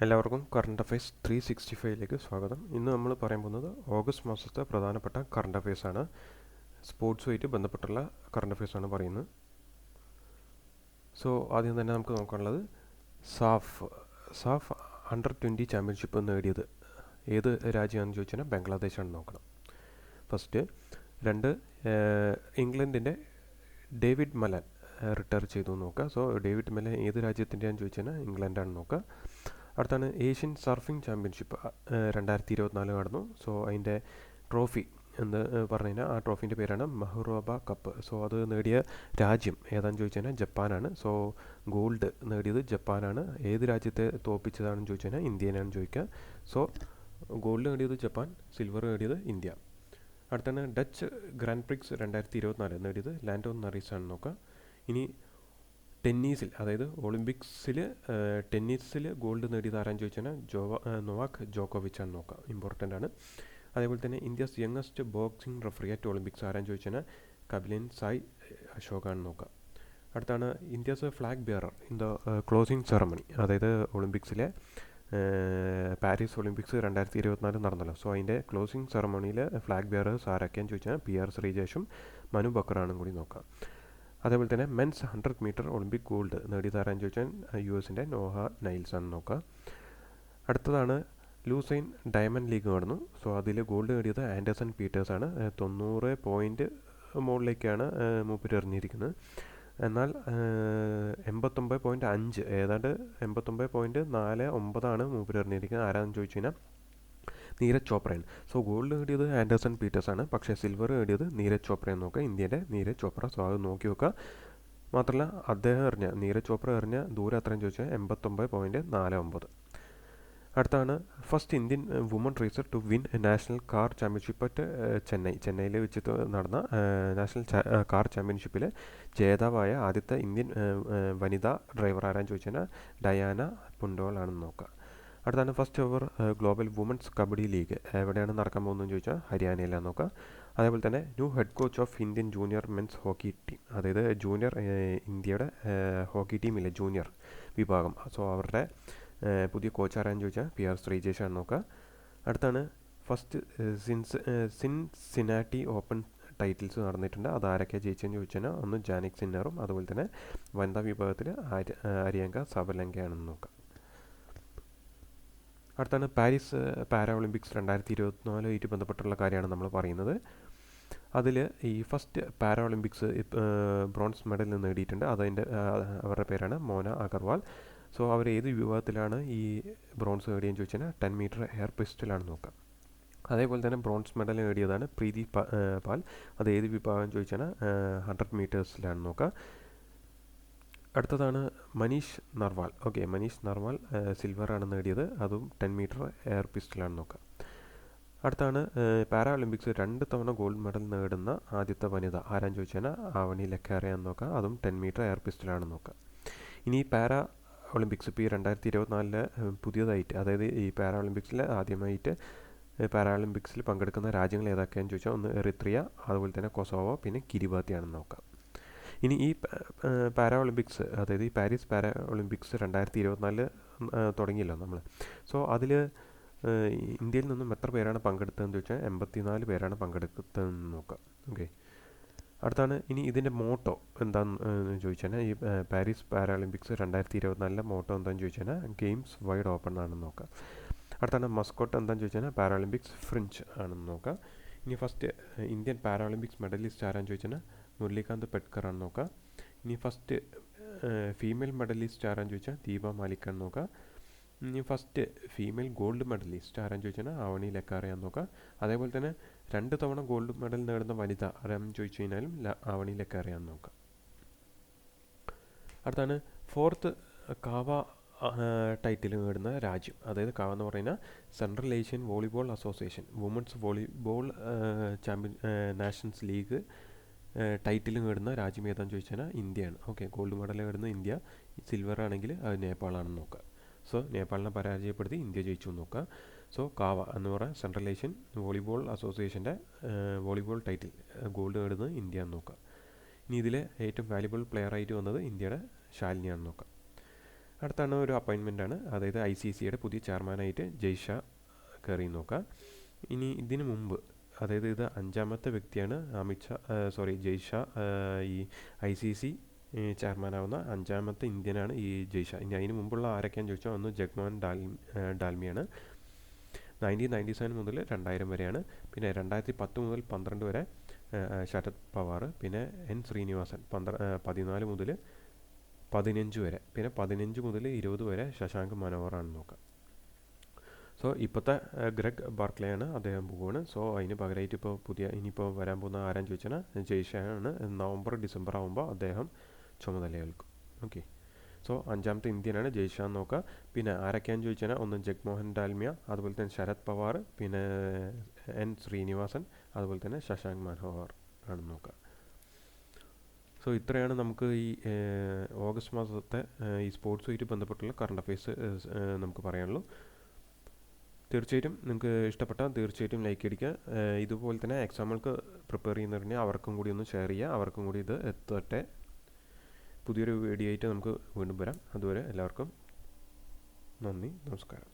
എല്ലാവർക്കും current affairs 365ലേക്ക് സ്വാഗതം. ഇന്ന് നമ്മൾ പറയാൻ പോകുന്നത് ഓഗസ്റ്റ് മാസത്തെ പ്രധാനപ്പെട്ട കറണ്ട് അഫയേഴ്സാണ്. സ്പോർട്സുമായിട്ട് ബന്ധപ്പെട്ടുള്ള കറണ്ട് അഫയേഴ്സാണ് പറയുന്നത്. സോ ആദ്യം തന്നെ നമുക്ക് നോക്കാനുള്ളത് സാഫ് അണ്ടർ-20 ചാമ്പ്യൻഷിപ്പ് നേടിയത് ഏത് രാജ്യമാണെന്ന് ചോദിച്ചാൽ ബംഗ്ലാദേശാണ് നോക്കണം. ഫസ്റ്റ് ഇംഗ്ലണ്ടിൻ്റെ ഡേവിഡ് മലൻ റിട്ടയർ ചെയ്തു നോക്കുക. സോ ഡേവിഡ് മലൻ ഏത് രാജ്യത്തിൻ്റെയാണെന്ന് ചോദിച്ചാൽ ഇംഗ്ലണ്ടാണ് നോക്കുക. അടുത്താണ് ഏഷ്യൻ സർഫിംഗ് ചാമ്പ്യൻഷിപ്പ് 2024 നടന്നു. സോ അതിൻ്റെ ട്രോഫി എന്ന് പറഞ്ഞു കഴിഞ്ഞാൽ ആ ട്രോഫീൻ്റെ പേരാണ് മെഹ്റോബ കപ്പ്. സോ അത് നേടിയ രാജ്യം ഏതാണെന്ന് ചോദിച്ചു കഴിഞ്ഞാൽ ജപ്പാനാണ്. സോ ഗോൾഡ് നേടിയത് ജപ്പാനാണ്. ഏത് രാജ്യത്തെ തോൽപ്പിച്ചതാണെന്ന് ചോദിച്ചു കഴിഞ്ഞാൽ ഇന്ത്യനാണെന്ന് ചോദിക്കുക. സോ ഗോൾഡ് നേടിയത് ജപ്പാൻ, സിൽവർ നേടിയത് ഇന്ത്യ. അടുത്താണ് ഡച്ച് ഗ്രാൻഡ് പ്രിക്സ് 2024 നേടിയത് ലാൻഡോ നറീസാണ് നോക്കുക. ഇനി ടെന്നീസിൽ, അതായത് ടെന്നീസിൽ ഗോൾഡ് നേടിയത് ആരാന്ന് ചോദിച്ചാൽ നൊവാക് ജോക്കോവിച്ചാണ് നോക്കുക. ഇമ്പോർട്ടൻ്റ് ആണ്. അതേപോലെ തന്നെ India's youngest boxing referee at Olympics ആരാന്ന് ചോദിച്ചാൽ കപിലൻ സായ് അശോകാണ് നോക്കുക. അടുത്താണ് India's flag bearer in the closing ceremony, അതായത് ഒളിമ്പിക്സിലെ പാരീസ് ഒളിമ്പിക്സ് 2024 നടന്നല്ലോ. സോ അതിൻ്റെ ക്ലോസിംഗ് സെറമണിയിൽ ഫ്ലാഗ് ബിയറേഴ്സ് ആരൊക്കെയാന്ന് ചോദിച്ചാൽ PR ശ്രീജേഷും മനു ബക്കറാണും കൂടി നോക്കാം. അതേപോലെ തന്നെ മെൻസ് 100 മീറ്റർ ഒളിമ്പിക് ഗോൾഡ് നേടിയത് ആരാന്ന് ചോദിച്ചാൽ US നോഹ നൈൽസ് ആണ് നോക്കുക. അടുത്തതാണ് ലൂസൈൻ ഡയമണ്ട് ലീഗ് നടന്നു. സോ അതിൽ ഗോൾഡ് നേടിയത് ആൻഡേഴ്സൺ പീറ്റേഴ്സാണ്. 90 പോയിൻ്റ് മുകളിലേക്കാണ് മൂപ്പര് എറിഞ്ഞിരിക്കുന്നത്. എന്നാൽ 89.5 ഏതാണ്ട് 89.49 മൂപ്പര് എറിഞ്ഞിരിക്കുന്നത്. ആരാന്ന് ചോദിച്ചു കഴിഞ്ഞാൽ നീരജ് ചോപ്രയാണ്. സോ ഗോൾഡ് നേടിയത് ആൻഡേഴ്സൺ പീറ്റേഴ്സാണ്, പക്ഷേ സിൽവർ നേടിയത് നീരജ് ചോപ്രയെന്ന് നോക്കുക, ഇന്ത്യൻ്റെ നീരജ് ചോപ്ര. സോ അത് നോക്കി വെക്കുക. മാത്രമല്ല നീരജ് ചോപ്ര എറിഞ്ഞ ദൂരം എത്രയെന്ന് ചോദിച്ചാൽ 89.49. അടുത്താണ് first Indian woman racer to win national car championship at ചെന്നൈയിൽ വെച്ചിട്ട് നടന്ന നാഷണൽ കാർ ചാമ്പ്യൻഷിപ്പിൽ ജേതാവായ ആദ്യത്തെ ഇന്ത്യൻ വനിതാ ഡ്രൈവർ ആരാന്ന് ചോദിച്ചാൽ ഡയാന പുണ്ടോൾ ആണെന്ന് നോക്കുക. അടുത്താണ് first ever global women's kabaddi league എവിടെയാണ് നടക്കാൻ പോകുന്നതെന്ന് ചോദിച്ചാൽ ഹരിയാനയിലാണ് നോക്കുക. അതേപോലെ തന്നെ new head coach of Indian junior men's hockey team, അതായത് ജൂനിയർ ഇന്ത്യയുടെ ഹോക്കി ടീമിലെ ജൂനിയർ വിഭാഗം. സോ അവരുടെ പുതിയ കോച്ച് ആരാന്ന് ചോദിച്ചാൽ PR ശ്രീജേഷാണ് നോക്കുക. അടുത്താണ് ഫസ്റ്റ് സിൻസിനാറ്റി ഓപ്പൺ ടൈറ്റിൽസ് നടന്നിട്ടുണ്ട്. അത് ആരൊക്കെയാണ് ജയിച്ചതെന്ന് ചോദിച്ചാൽ ഒന്ന് ജാനിക് സിന്നറും അതുപോലെ തന്നെ വനിതാ വിഭാഗത്തിൽ അരിയങ്ക സബലങ്കയാണെന്ന് നോക്കാം. അടുത്താണ് പാരീസ് പാരാ ഒളിമ്പിക്സ് 2024 ബന്ധപ്പെട്ടുള്ള കാര്യമാണ് നമ്മൾ പറയുന്നത്. അതിൽ ഈ first para Olympics bronze medal നേടിയിട്ടുണ്ട്. അവരുടെ പേരാണ് മോന അഗർവാൾ. സോ അവർ ഏത് വിഭാഗത്തിലാണ് ഈ ബ്രോൺസ് നേടിയെന്ന് ചോദിച്ചാൽ 10 മീറ്റർ എയർ പിസ്റ്റലാണ് നോക്കുക. അതേപോലെ തന്നെ ബ്രോൺസ് മെഡൽ നേടിയതാണ് പ്രീതി പാൽ. അത് ഏത് വിഭാഗം ചോദിച്ചാൽ 100 മീറ്റേഴ്സിലാണ് നോക്കുക. അടുത്തതാണ് മനീഷ് നർവാൾ. മനീഷ് നർവാൾ സിൽവറാണ് നേടിയത്, അതും 10 മീറ്റർ എയർ പിസ്റ്റലാണ് നോക്കുക. അടുത്താണ് പാരാ ഒളിമ്പിക്സ് 2 തവണ ഗോൾഡ് മെഡൽ നേടുന്ന ആദ്യത്തെ വനിത ആരാന്ന് ചോദിച്ചാൽ ആവണി ലക്കാരയാന്ന് നോക്കുക, അതും 10 മീറ്റർ എയർ പിസ്റ്റലാണ് നോക്കുക. ഇനി പാരാ ഒളിമ്പിക്സ് ഇപ്പോൾ ഈ 2024 പുതിയതായിട്ട്, അതായത് ഈ പാരാ ഒളിമ്പിക്സിൽ ആദ്യമായിട്ട് പാരാളിമ്പിക്സിൽ പങ്കെടുക്കുന്ന രാജ്യങ്ങൾ ഏതൊക്കെയാണെന്ന് ചോദിച്ചാൽ ഒന്ന് എറിത്രിയ, അതുപോലെ തന്നെ കൊസോവോ, പിന്നെ കിരിബാത്തിയാണെന്ന് നോക്കാം. ഇനി ഈ പാരാ ഒളിമ്പിക്സ്, അതായത് ഈ പാരീസ് പാരാ ഒളിമ്പിക്സ് 2024 തുടങ്ങിയല്ലോ നമ്മൾ. സോ അതിൽ ഇന്ത്യയിൽ നിന്നും എത്ര പേരാണ് പങ്കെടുത്തതെന്ന് ചോദിച്ചാൽ 84 പേരാണ് പങ്കെടുത്തതെന്ന് നോക്കാം. അടുത്താണ് ഇനി ഇതിൻ്റെ മോട്ടോ എന്താണെന്ന് ചോദിച്ചാൽ ഈ പാരീസ് പാരാളിമ്പിക്സ് 2024 മോട്ടോ എന്താണെന്ന് ചോദിച്ചാൽ ഗെയിംസ് വൈഡ് ഓപ്പൺ ആണെന്ന് നോക്കാം. അടുത്താണ് മസ്കോട്ട് എന്താണെന്ന് ചോദിച്ചാൽ പാരാളിമ്പിക്സ് ഫ്രഞ്ച് ആണെന്ന് നോക്കാം. ഇനി ഫസ്റ്റ് ഇന്ത്യൻ പാരാളിമ്പിക്സ് മെഡലിസ്റ്റ് ആരാന്ന് ചോദിച്ചാൽ മുരളീകാന്ത് പെട്കർ ആണെന്ന് നോക്കുക. ഇനി ഫസ്റ്റ് ഫീമെയിൽ മെഡലിസ്റ്റ് ആരാന്ന് ചോദിച്ചാൽ ദീപ മാലിക്കാണെന്ന് നോക്കുക. ഇനി ഫസ്റ്റ് ഫീമെയിൽ ഗോൾഡ് മെഡലിസ്റ്റ് ആരാന്ന് ചോദിച്ചാൽ ആവണി ലക്കാറയാന്ന് നോക്കുക. അതേപോലെ തന്നെ 2 തവണ ഗോൾഡ് മെഡൽ നേടുന്ന വനിത ആരാന്ന് ചോദിച്ചു കഴിഞ്ഞാലും ആവണി ലക്കാറയാന്ന് നോക്കുക. അടുത്താണ് ഫോർത്ത് കാവ ടൈറ്റിൽ നേടുന്ന രാജ്യം, അതായത് കാവ എന്ന് പറയുന്ന Central Asian Volleyball Association women's volleyball nations league title നേടുന്ന രാജ്യം ഏതാണെന്ന് ചോദിച്ചാൽ ഇന്ത്യയാണ്. ഗോൾഡ് മെഡൽ നേടുന്ന ഇന്ത്യ, സിൽവർ ആണെങ്കിൽ അത് നേപ്പാളാണെന്ന് നോക്കുക. സോ നേപ്പാളിനെ പരാജയപ്പെടുത്തി ഇന്ത്യ ജയിച്ചു നോക്കുക. സോ കാവ എന്ന് പറയുന്ന സെൻട്രൽ ഏഷ്യൻ വോളിബോൾ അസോസിയേഷൻ്റെ വോളിബോൾ ടൈറ്റിൽ ഗോൾഡ് നേടുന്നത് ഇന്ത്യ എന്ന് നോക്കുക. ഇനി ഇതിൽ ഏറ്റവും വാല്യുബിൾ പ്ലെയർ ആയിട്ട് വന്നത് ഇന്ത്യയുടെ ശാലിനിയാണെന്ന് നോക്കാം. അടുത്താണ് ഒരു അപ്പോയിൻമെൻ്റ് ആണ്, അതായത് ICCയുടെ പുതിയ ചെയർമാനായിട്ട് ജയ്ഷാ കയറി നോക്കുക. ഇനി ഇതിനു മുമ്പ്, അതായത് ഇത് 5ാമത്തെ വ്യക്തിയാണ് ജയ്ഷാ ഈ ICC ചെയർമാനാവുന്ന 5ാമത്തെ ഇന്ത്യനാണ് ഈ ജയ്ഷാ. ഇനി അതിന് മുമ്പുള്ള ആരൊക്കെയാണെന്ന് ചോദിച്ചാൽ ഒന്ന് ജഗ്മോഹൻ ഡാൽമിയാണ്. 1997 മുതൽ 2000 വരെയാണ്. പിന്നെ 2010 മുതൽ 12 വരെ ശരത് പവാർ. പിന്നെ N ശ്രീനിവാസൻ 14 മുതൽ 15 വരെ. പിന്നെ 15 മുതൽ 20 വരെ ശശാങ്ക് മനോഹറാണെന്ന് നോക്കാം. സോ ഇപ്പോഴത്തെ ഗ്രെഗ് ബാർക്ലേയാണ്, അദ്ദേഹം പോവുകയാണ്. സോ അതിന് പകരമായിട്ട് ഇനിയിപ്പോൾ വരാൻ പോകുന്ന ആരാന്ന് ചോദിച്ചാൽ ജയ്ഷായാണ്. നവംബർ ഡിസംബർ ആകുമ്പോൾ അദ്ദേഹം ചുമതലയേൽക്കും. ഓക്കെ. സോ 5ാമത്തെ ഇന്ത്യനാണ് ജയ്ഷാ എന്ന് നോക്കുക. പിന്നെ ആരൊക്കെയാണെന്ന് ചോദിച്ചാൽ ഒന്ന് ജഗ്മോഹൻ ഡാൽമിയ, അതുപോലെ തന്നെ ശരത് പവാർ, പിന്നെ N ശ്രീനിവാസൻ, അതുപോലെ തന്നെ ശശാങ്ക് മനോഹർ ആണെന്ന് നോക്കുക. സോ ഇത്രയാണ് നമുക്ക് ഈ ഓഗസ്റ്റ് മാസത്തെ ഈ സ്പോർട്സുമായിട്ട് ബന്ധപ്പെട്ടുള്ള കറണ്ട് അഫയേഴ്സ് നമുക്ക് പറയാനുള്ളൂ. തീർച്ചയായിട്ടും നിങ്ങൾക്ക് ഇഷ്ടപ്പെട്ടാൽ തീർച്ചയായിട്ടും ലൈക്ക് അടിക്കുക. ഇതുപോലെ തന്നെ എക്സാമുകൾക്ക് പ്രിപ്പയർ ചെയ്യുന്നവരുണ്ടെങ്കിൽ അവർക്കും കൂടി ഒന്ന് ഷെയർ ചെയ്യുക, അവർക്കും കൂടി ഇത് എത്തട്ടെ. പുതിയൊരു വീഡിയോ ആയിട്ട് നമുക്ക് വീണ്ടും വരാം. അതുവരെ എല്ലാവർക്കും നന്ദി, നമസ്കാരം.